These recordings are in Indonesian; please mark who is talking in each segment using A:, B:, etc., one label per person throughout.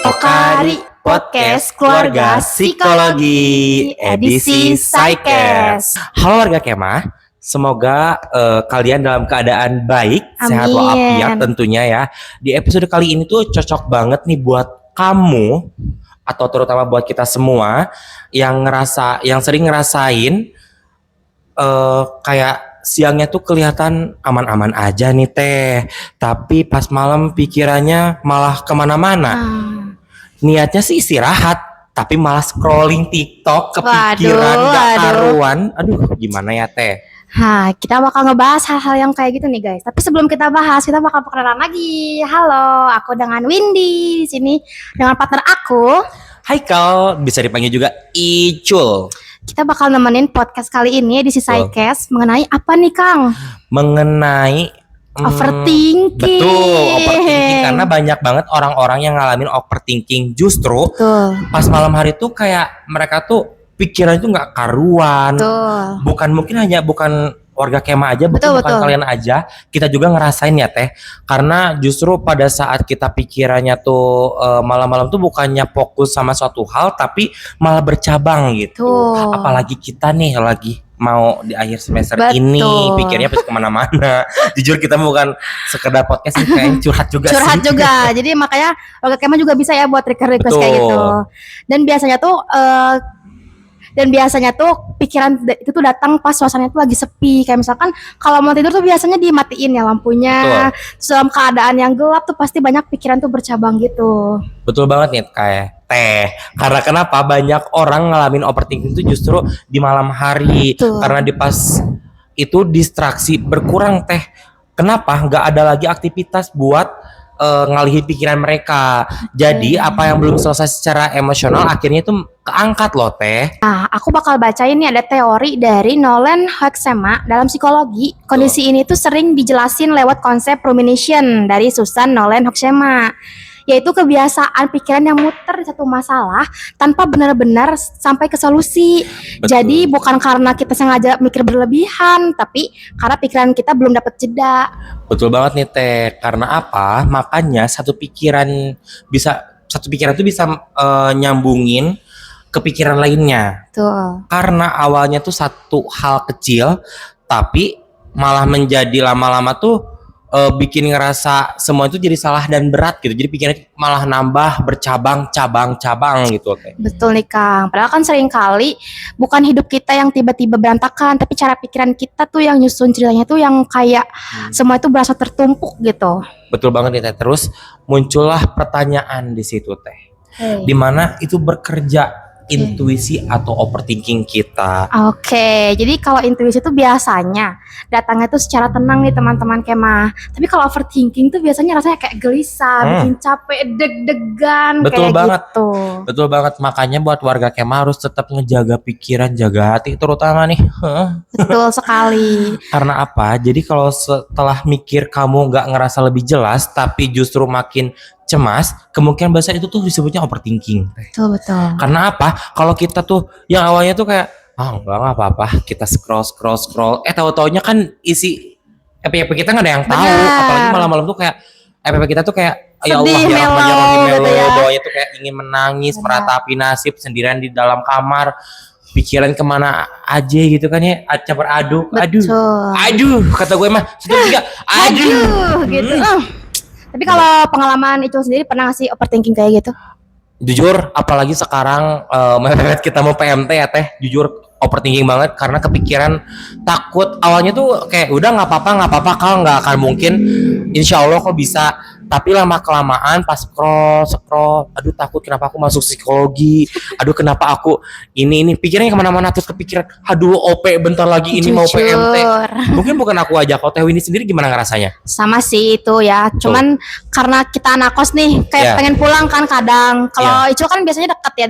A: Okari Podcast Keluarga Psikologi edisi Psycast.
B: Halo warga Kemah, semoga kalian dalam keadaan baik, sehat walafiat tentunya ya. Di episode kali ini tuh cocok banget nih buat kamu atau terutama buat kita semua yang sering ngerasain kayak siangnya tuh kelihatan aman-aman aja nih teh, tapi pas malam pikirannya malah kemana-mana. Niatnya sih istirahat, tapi malah scrolling TikTok, kepikiran gak karuan. Aduh, gimana ya teh?
A: Kita bakal ngebahas hal-hal yang kayak gitu nih guys. Tapi sebelum kita bahas, kita bakal perkenalan lagi. Halo, aku dengan Windy di sini dengan partner aku.
B: Haikal, bisa dipanggil juga Icul.
A: Kita bakal nemenin podcast kali ini di Psycast mengenai apa nih Kang?
B: Mengenai
A: overthinking.
B: Betul, overthinking, karena banyak banget orang-orang yang ngalamin overthinking. Justru pas malam hari tuh kayak mereka tuh pikiran itu nggak karuan. Bukan warga Kemah aja, bukan kalian aja, kita juga ngerasain ya teh. Karena justru pada saat kita pikirannya tuh malam-malam tuh bukannya fokus sama suatu hal, tapi malah bercabang gitu. Apalagi kita nih lagi mau di akhir semester ini, pikirnya pasti kemana-mana. Jujur kita bukan sekedar podcast, kayak curhat juga.
A: Jadi makanya warga Kemah juga bisa ya buat request kayak gitu. Dan biasanya tuh pikiran itu tuh datang pas suasananya tuh lagi sepi. Kayak misalkan kalau mau tidur tuh biasanya dimatiin ya lampunya. Terus dalam keadaan yang gelap tuh pasti banyak pikiran tuh bercabang gitu.
B: Betul banget nih kayak teh. Karena kenapa banyak orang ngalamin overthinking itu justru di malam hari. Karena di pas itu distraksi berkurang teh. Kenapa? Nggak ada lagi aktivitas buat ngalihin pikiran mereka. Jadi apa yang belum selesai secara emosional akhirnya itu keangkat loh teh.
A: Aku bakal bacain nih ada teori dari Nolan Hoeksema dalam psikologi. Kondisi ini tuh sering dijelasin lewat konsep rumination dari Susan Nolan Hoeksema, yaitu kebiasaan pikiran yang muter di satu masalah tanpa benar-benar sampai ke solusi. Jadi bukan karena kita sengaja mikir berlebihan, tapi karena pikiran kita belum dapat jeda.
B: Betul banget nih teh. Karena apa? Makanya satu pikiran tuh bisa nyambungin ke pikiran lainnya. Karena awalnya tuh satu hal kecil, tapi malah menjadi lama-lama tuh bikin ngerasa semua itu jadi salah dan berat gitu. Jadi pikirannya malah nambah bercabang-cabang gitu.
A: Betul nih Kang. Padahal kan sering kali bukan hidup kita yang tiba-tiba berantakan, tapi cara pikiran kita tuh yang nyusun ceritanya tuh yang kayak semua itu berasa tertumpuk gitu. Betul
B: banget nih teh. Terus muncullah pertanyaan di situ teh. Dimana itu bekerja intuisi atau overthinking kita.
A: Jadi kalau intuisi itu biasanya datangnya tuh secara tenang nih teman-teman Kemah. Tapi kalau overthinking tuh biasanya rasanya kayak gelisah, bikin capek, deg-degan.
B: Betul
A: kayak
B: banget.
A: Gitu.
B: Betul banget. Makanya buat warga Kemah harus tetap ngejaga pikiran, jaga hati terutama nih.
A: Betul sekali.
B: Karena apa? Jadi kalau setelah mikir kamu nggak ngerasa lebih jelas, tapi justru makin cemas, kemungkinan besar itu tuh disebutnya overthinking.
A: Betul.
B: Karena apa? Kalau kita tuh yang awalnya tuh kayak enggak apa-apa, kita scroll, tahu-taunya kan isi FYP kita nggak ada yang tahu. Apalagi malam-malam tuh kayak FYP kita tuh kayak ya Allah ya Rahman ya doanya tuh kayak ingin menangis, meratapi nasib sendirian di dalam kamar. Pikiran kemana aja gitu kan ya, campur aduk. Aduh, kata gue mah aduh
A: gitu. Tapi kalau pengalaman itu sendiri pernah nggak sih overthinking kayak gitu?
B: Jujur, apalagi sekarang kita mau PMT ya teh, jujur overthinking banget karena kepikiran takut. Awalnya tuh kayak udah nggak apa-apa kalau nggak akan mungkin, insya Allah kok bisa. Tapi lama kelamaan pas scroll, aduh takut kenapa aku masuk psikologi, aduh kenapa aku ini pikirannya kemana-mana, terus kepikiran, aduh OP bentar lagi ini mau PMT. Mungkin bukan aku aja, kok Teh Winnie sendiri gimana ngerasanya?
A: Sama sih itu ya, cuman karena kita anak kos nih, kayak pengen pulang kan kadang. Kalau Icu kan biasanya dekat ya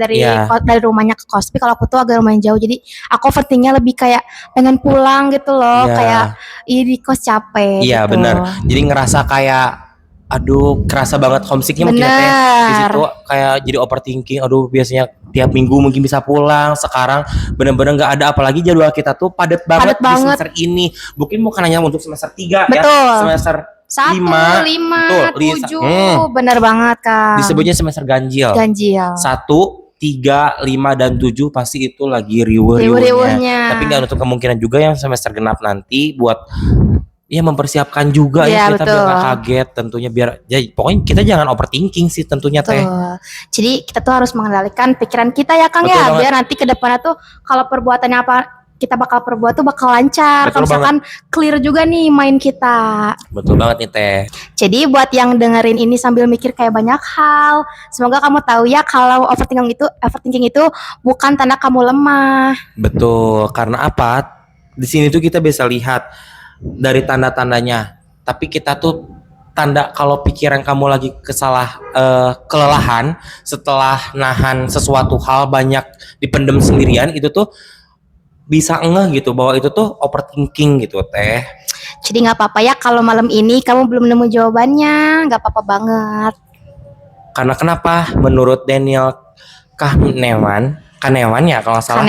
A: dari rumahnya ke kos, tapi kalau aku tuh agak lumayan jauh, jadi aku overthinkingnya lebih kayak pengen pulang gitu loh, kayak di kos capek.
B: Iya gitu. Benar, jadi ngerasa kayak aduh kerasa banget homesicknya mungkin di situ kayak jadi overthinking. Aduh biasanya tiap minggu mungkin bisa pulang, sekarang benar-benar nggak ada. Apalagi jadwal kita tuh padat banget di semester ini. Mungkin bukan hanya untuk semester 3 ya, semester
A: 1, 5,
B: Betul,
A: 7. Bener banget, Kang.
B: Disebutnya semester ganjil. 1, 3, 5, dan 7 pasti itu lagi riweuh-riweuhnya. Tapi nggak nutup kemungkinan juga yang semester genap nanti buat ya mempersiapkan juga ya kita biar gak kaget tentunya, biar ya pokoknya kita jangan overthinking sih tentunya teh.
A: Jadi kita tuh harus mengendalikan pikiran kita ya Kang ya, biar nanti ke depannya tuh kalau perbuatannya apa kita bakal perbuat tuh bakal lancar. Kalau misalkan clear juga nih main kita. Betul banget nih teh. Jadi buat yang dengerin ini sambil mikir kayak banyak hal, semoga kamu tahu ya kalau overthinking itu bukan tanda kamu lemah. Betul, karena apa? Di sini tuh kita bisa lihat dari tanda-tandanya. Tapi kita tuh tanda kalau pikiran kamu lagi kelelahan setelah nahan sesuatu hal banyak dipendem sendirian, itu tuh bisa ngeh gitu bahwa itu tuh overthinking gitu teh. Jadi nggak apa-apa ya kalau malam ini kamu belum nemu jawabannya, nggak apa-apa banget. Karena kenapa? Menurut Daniel Kahneman ya kalau salah.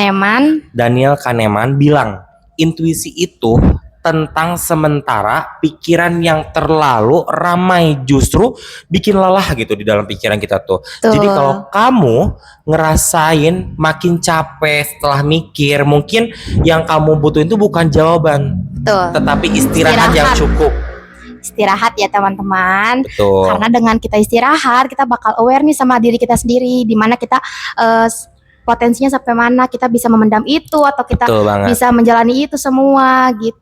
A: Daniel Kahneman bilang intuisi itu tentang sementara pikiran yang terlalu ramai justru bikin lelah gitu di dalam pikiran kita tuh. Jadi kalau kamu ngerasain makin capek setelah mikir, mungkin yang kamu butuhin itu bukan jawaban, tetapi istirahat yang cukup. Istirahat ya teman-teman. Karena dengan kita istirahat, kita bakal aware nih sama diri kita sendiri, di mana kita potensinya sampai mana, kita bisa memendam itu atau kita bisa menjalani itu semua gitu.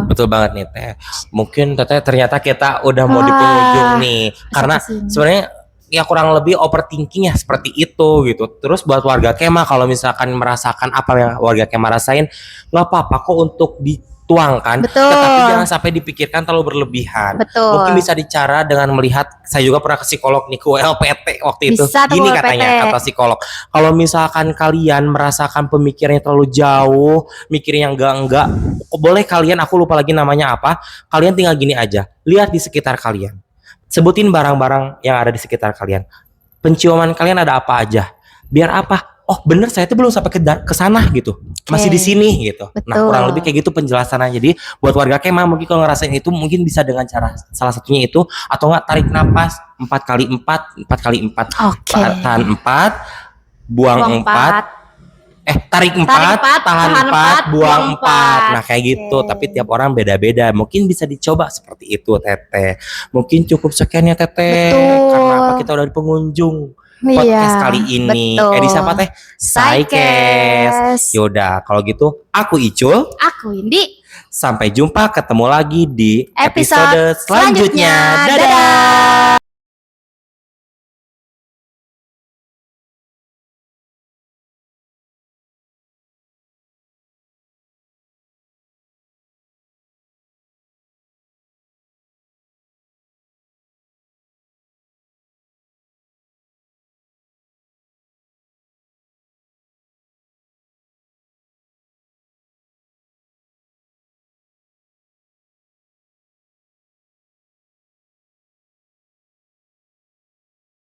A: Betul banget nih teh. Mungkin teteh ternyata kita udah mau di penghujung nih. Karena sebenarnya ya kurang lebih overthinking ya seperti itu gitu. Terus buat warga Kema kalau misalkan merasakan apa yang warga Kema rasain, nggak apa-apa kok untuk dituangkan, tetapi jangan sampai dipikirkan terlalu berlebihan. Mungkin bisa dicara dengan melihat, saya juga pernah ke psikolog nih, ke WLPT waktu itu. Gini katanya kata psikolog, kalau misalkan kalian merasakan pemikirannya terlalu jauh, mikirnya enggak, boleh kalian, aku lupa lagi namanya apa, kalian tinggal gini aja, lihat di sekitar kalian, sebutin barang-barang yang ada di sekitar kalian, penciuman kalian ada apa aja, biar apa? Oh bener, saya tuh belum sampai ke sana gitu, masih di sini gitu. Nah kurang lebih kayak gitu penjelasannya. Jadi buat warga Kema mungkin kalau ngerasain itu mungkin bisa dengan cara salah satunya itu, atau enggak tarik napas 4 kali 4 4 kali 4. Tahan 4, buang 4. Tarik 4, tahan 4, buang 4. Nah kayak gitu. Tapi tiap orang beda-beda. Mungkin bisa dicoba seperti itu Teteh. Mungkin cukup sekian ya Teteh. Karena apa, kita udah di penghujung podcast kali ini. Edisi apa teh? Saikes. Yaudah kalau gitu aku Icul, aku Indi. Sampai jumpa, ketemu lagi di episode selanjutnya. Dadah.